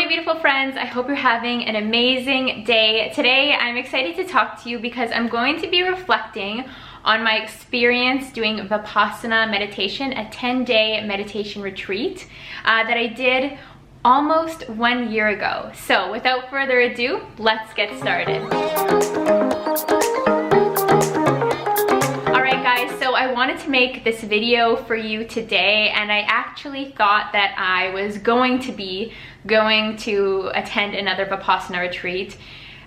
my beautiful friends, I hope you're having an amazing day. Today I'm excited to talk to you because I'm going to be reflecting on my experience doing VIPASSANA meditation, a 10-day meditation retreat that I did almost 1 year ago. So without further ado, let's get started. So I wanted to make this video for you today, and I actually thought that I was going to attend another VIPASSANA retreat.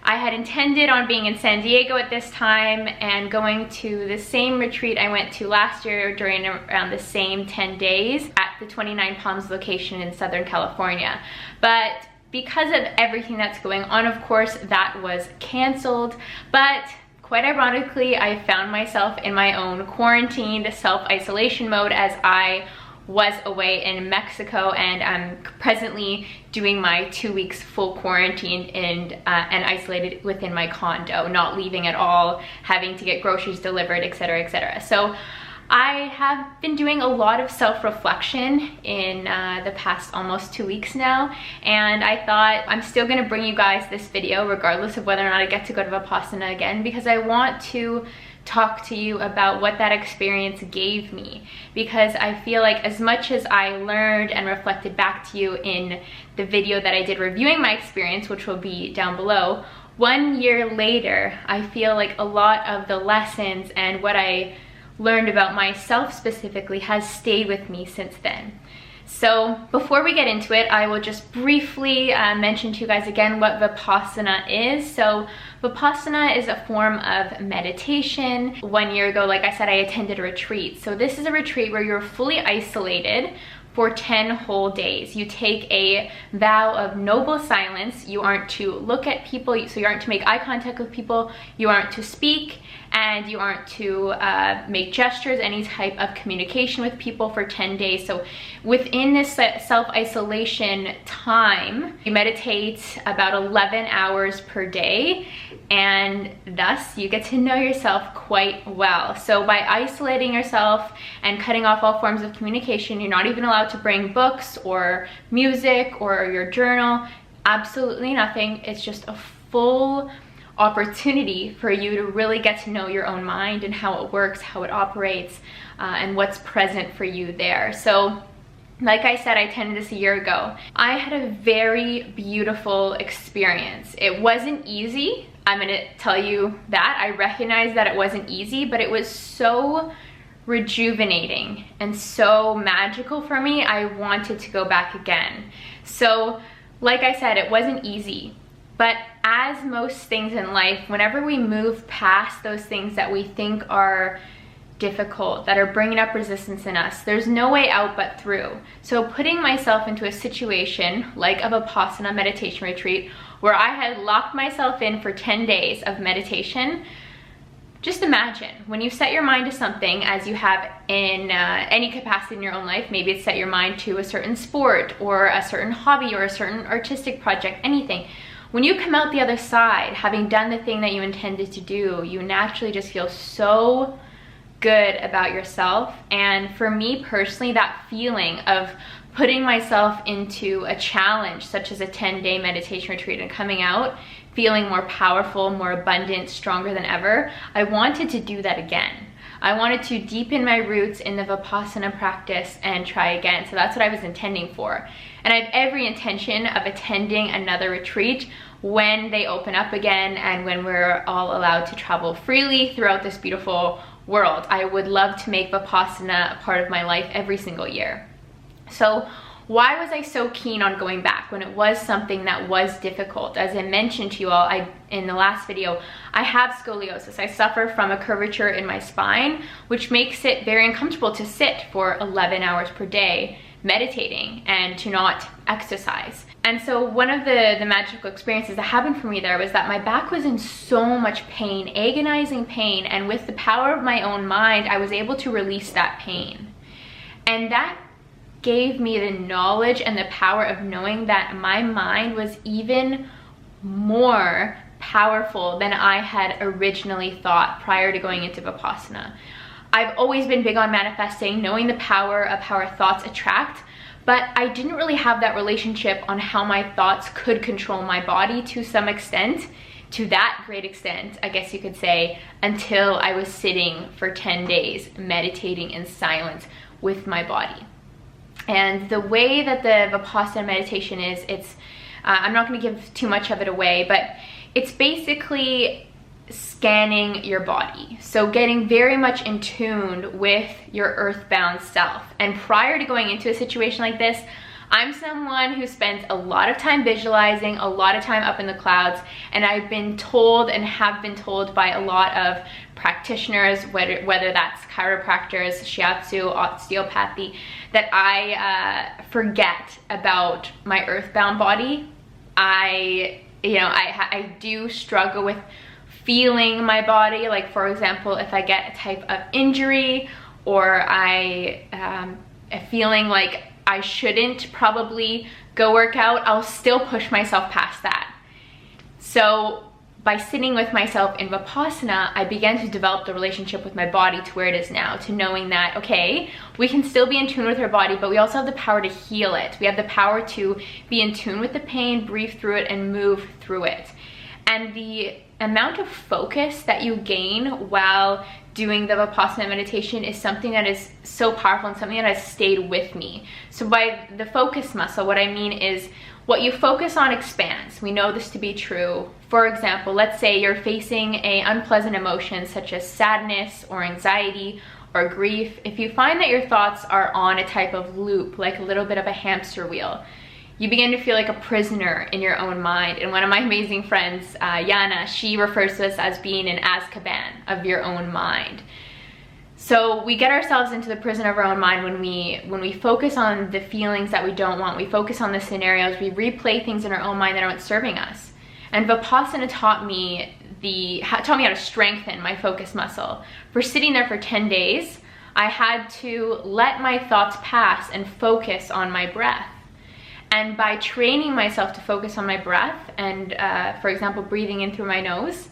I had intended on being in San Diego at this time and going to the same retreat I went to last year during around the same 10 days at the 29 Palms location in Southern California. But because of everything that's going on, of course, that was canceled. But quite ironically, I found myself in my own quarantined self-isolation mode as I was away in Mexico, and I'm presently doing my 2 weeks full quarantine and isolated within my condo, not leaving at all, having to get groceries delivered, etc., etc. So I have been doing a lot of self-reflection in the past almost 2 weeks now, and I thought I'm still going to bring you guys this video regardless of whether or not I get to go to VIPASSANA again, because I want to talk to you about what that experience gave me, because I feel like as much as I learned and reflected back to you in the video that I did reviewing my experience, which will be down below, 1 year later, I feel like a lot of the lessons and what I learned about myself specifically has stayed with me since then. So before we get into it, I will just briefly mention to you guys again what VIPASSANA is. So VIPASSANA is a form of meditation. 1 year ago, like I said, I attended a retreat. So this is a retreat where you're fully isolated for 10 whole days. You take a vow of noble silence. You aren't to look at people, so you aren't to make eye contact with people, you aren't to speak, and you aren't to make gestures, any type of communication with people for 10 days. So within this self-isolation time, you meditate about 11 hours per day, and thus you get to know yourself quite well. So by isolating yourself and cutting off all forms of communication, you're not even allowed to bring books or music or your journal, absolutely nothing. It's just a full opportunity for you to really get to know your own mind and how it works, how it operates, and what's present for you there. So like I said, I attended this a year ago. I had a very beautiful experience. It wasn't easy. I'm gonna tell you that. I recognize that it wasn't easy, but it was so rejuvenating and so magical for me. I wanted to go back again. So like I said, it wasn't easy, but as most things in life, whenever we move past those things that we think are difficult, that are bringing up resistance in us, there's no way out but through. So putting myself into a situation like a VIPASSANA meditation retreat where I had locked myself in for 10 days of meditation, just imagine when you set your mind to something, as you have in any capacity in your own life. Maybe it's set your mind to a certain sport or a certain hobby or a certain artistic project, anything. When you come out the other side, having done the thing that you intended to do, you naturally just feel so good about yourself. And for me personally, that feeling of putting myself into a challenge such as a 10-day meditation retreat and coming out feeling more powerful, more abundant, stronger than ever, I wanted to do that again. I wanted to deepen my roots in the VIPASSANA practice and try again. So that's what I was intending for. And I have every intention of attending another retreat when they open up again and when we're all allowed to travel freely throughout this beautiful world. I would love to make VIPASSANA a part of my life every single year. So why was I so keen on going back when it was something that was difficult? As I mentioned to you all in the last video, I have scoliosis. I suffer from a curvature in my spine, which makes it very uncomfortable to sit for 11 hours per day meditating and to not exercise. And so one of the magical experiences that happened for me there was that my back was in so much pain, agonizing pain, and with the power of my own mind, I was able to release that pain. And that gave me the knowledge and the power of knowing that my mind was even more powerful than I had originally thought prior to going into VIPASSANA. I've always been big on manifesting, knowing the power of how our thoughts attract, but I didn't really have that relationship on how my thoughts could control my body to some extent, to that great extent, I guess you could say, until I was sitting for 10 days meditating in silence with my body. And the way that the VIPASSANA meditation is, it's, I'm not going to give too much of it away, but it's basically scanning your body. So getting very much in tune with your earthbound self. And prior to going into a situation like this, I'm someone who spends a lot of time visualizing, a lot of time up in the clouds, and I've been told and have been told by a lot of practitioners, whether that's chiropractors, shiatsu, osteopathy, that I forget about my earthbound body. I do struggle with feeling my body. Like, for example, if I get a type of injury, or I am feeling like I shouldn't probably go work out, I'll still push myself past that. So by sitting with myself in VIPASSANA, I began to develop the relationship with my body to where it is now, to knowing that, okay, we can still be in tune with our body, but we also have the power to heal it. We have the power to be in tune with the pain, breathe through it, and move through it. And the amount of focus that you gain while doing the VIPASSANA meditation is something that is so powerful and something that has stayed with me. So by the focus muscle, what I mean is what you focus on expands. We know this to be true. For example, let's say you're facing an unpleasant emotion such as sadness or anxiety or grief. If you find that your thoughts are on a type of loop, like a little bit of a hamster wheel, you begin to feel like a prisoner in your own mind. And one of my amazing friends, Yana, she refers to this as being in Azkaban of your own mind. So we get ourselves into the prison of our own mind when we focus on the feelings that we don't want. We focus on the scenarios. We replay things in our own mind that aren't serving us. And VIPASSANA taught me how to strengthen my focus muscle. For sitting there for 10 days, I had to let my thoughts pass and focus on my breath. And by training myself to focus on my breath and, for example, breathing in through my nose,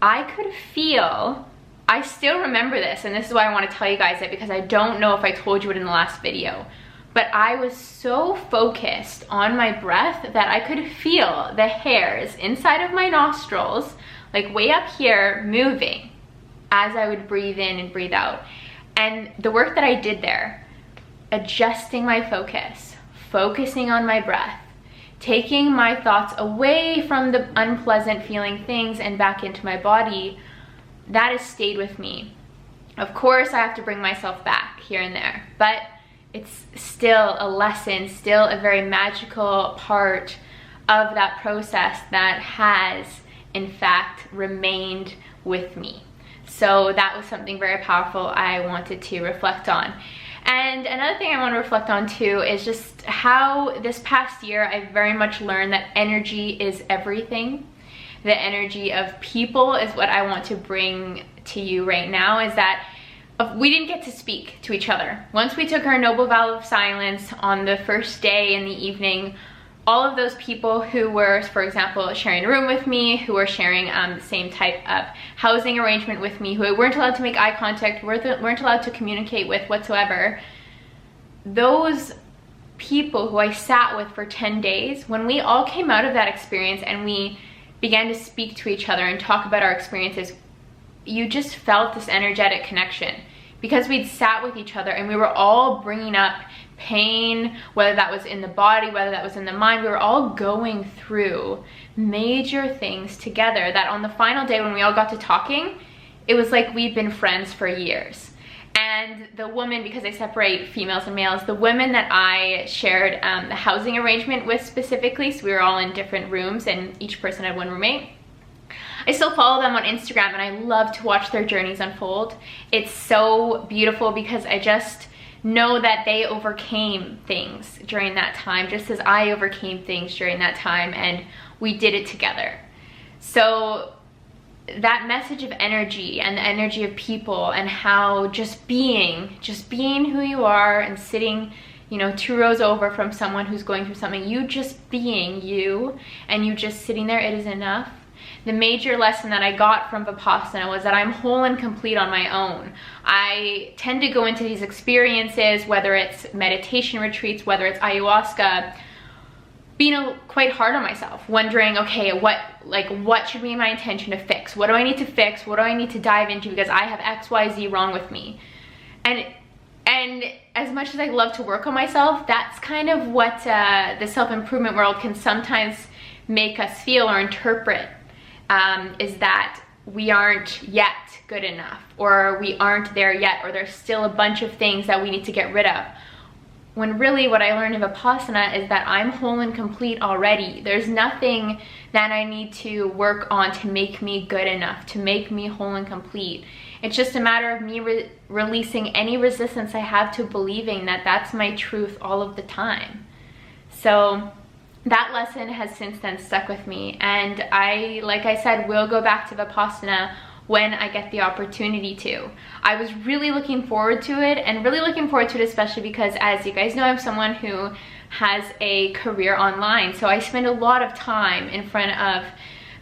I could feel, I still remember this, and this is why I want to tell you guys it, because I don't know if I told you it in the last video, but I was so focused on my breath that I could feel the hairs inside of my nostrils, like way up here, moving as I would breathe in and breathe out. And the work that I did there, adjusting my focus, focusing on my breath, taking my thoughts away from the unpleasant feeling things and back into my body, that has stayed with me. Of course, I have to bring myself back here and there, but it's still a lesson, still a very magical part of that process that has, in fact, remained with me. So that was something very powerful I wanted to reflect on. And another thing I want to reflect on too is just how this past year I've very much learned that energy is everything. The energy of people is what I want to bring to you right now, is that we didn't get to speak to each other. Once we took our noble vow of silence on the first day in the evening, all of those people who were, for example, sharing a room with me, who were sharing the same type of housing arrangement with me, who weren't allowed to make eye contact, weren't allowed to communicate with whatsoever, those people who I sat with for 10 days, when we all came out of that experience and we began to speak to each other and talk about our experiences, you just felt this energetic connection because we'd sat with each other and we were all bringing up pain, whether that was in the body, whether that was in the mind. We were all going through major things together that on the final day when we all got to talking, it was like we'd been friends for years. And the woman, because I separate females and males, the women that I shared the housing arrangement with specifically, so we were all in different rooms and each person had one roommate, I still follow them on Instagram and I love to watch their journeys unfold. It's so beautiful because I just know that they overcame things during that time, just as I overcame things during that time, and we did it together. So that message of energy and the energy of people and how just being who you are and sitting, you know, 2 rows over from someone who's going through something, you just being you and you just sitting there, it is enough. The major lesson that I got from Vipassana was that I'm whole and complete on my own. I tend to go into these experiences, whether it's meditation retreats, whether it's ayahuasca, being quite hard on myself, wondering, okay, what should be my intention to fix? What do I need to fix? What do I need to dive into because I have XYZ wrong with me? And as much as I love to work on myself, that's kind of what the self-improvement world can sometimes make us feel or interpret, is that we aren't yet good enough, or we aren't there yet, or there's still a bunch of things that we need to get rid of. When really what I learned in Vipassana is that I'm whole and complete already. There's nothing that I need to work on to make me good enough, to make me whole and complete. It's just a matter of me releasing any resistance I have to believing that that's my truth all of the time. So that lesson has since then stuck with me, and I, like I said, will go back to Vipassana when I get the opportunity to. I was really looking forward to it, and really looking forward to it especially because, as you guys know, I'm someone who has a career online, so I spend a lot of time in front of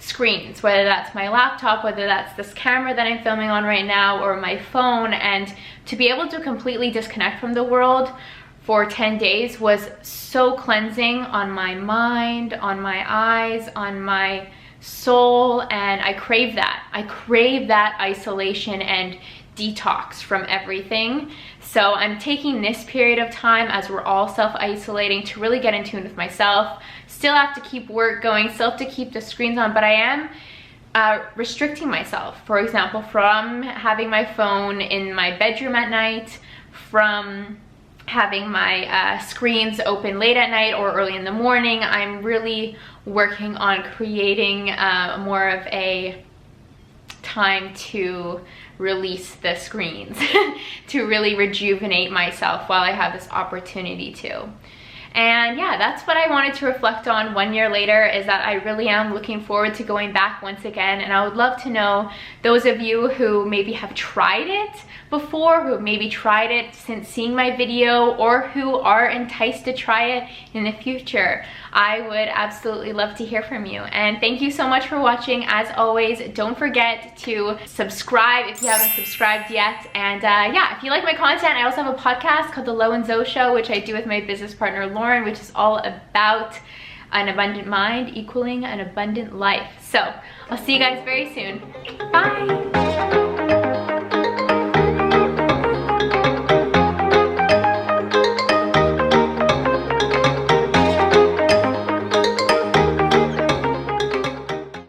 screens, whether that's my laptop, whether that's this camera that I'm filming on right now, or my phone. And to be able to completely disconnect from the world for 10 days was so cleansing on my mind, on my eyes, on my soul, and I crave that. I crave that isolation and detox from everything. So I'm taking this period of time, as we're all self-isolating, to really get in tune with myself. Still have to keep work going, still have to keep the screens on, but I am restricting myself, for example, from having my phone in my bedroom at night, from having my screens open late at night or early in the morning. I'm really working on creating more of a time to release the screens, to really rejuvenate myself while I have this opportunity to. And yeah, that's what I wanted to reflect on 1 year later, is that I really am looking forward to going back once again. And I would love to know those of you who maybe have tried it before, who maybe tried it since seeing my video, or who are enticed to try it in the future. I would absolutely love to hear from you. And thank you so much for watching. As always, don't forget to subscribe if you haven't subscribed yet. And yeah, if you like my content, I also have a podcast called The Lo and Zo Show, which I do with my business partner Lauren, which is all about an abundant mind equaling an abundant life. So I'll see you guys very soon. Bye.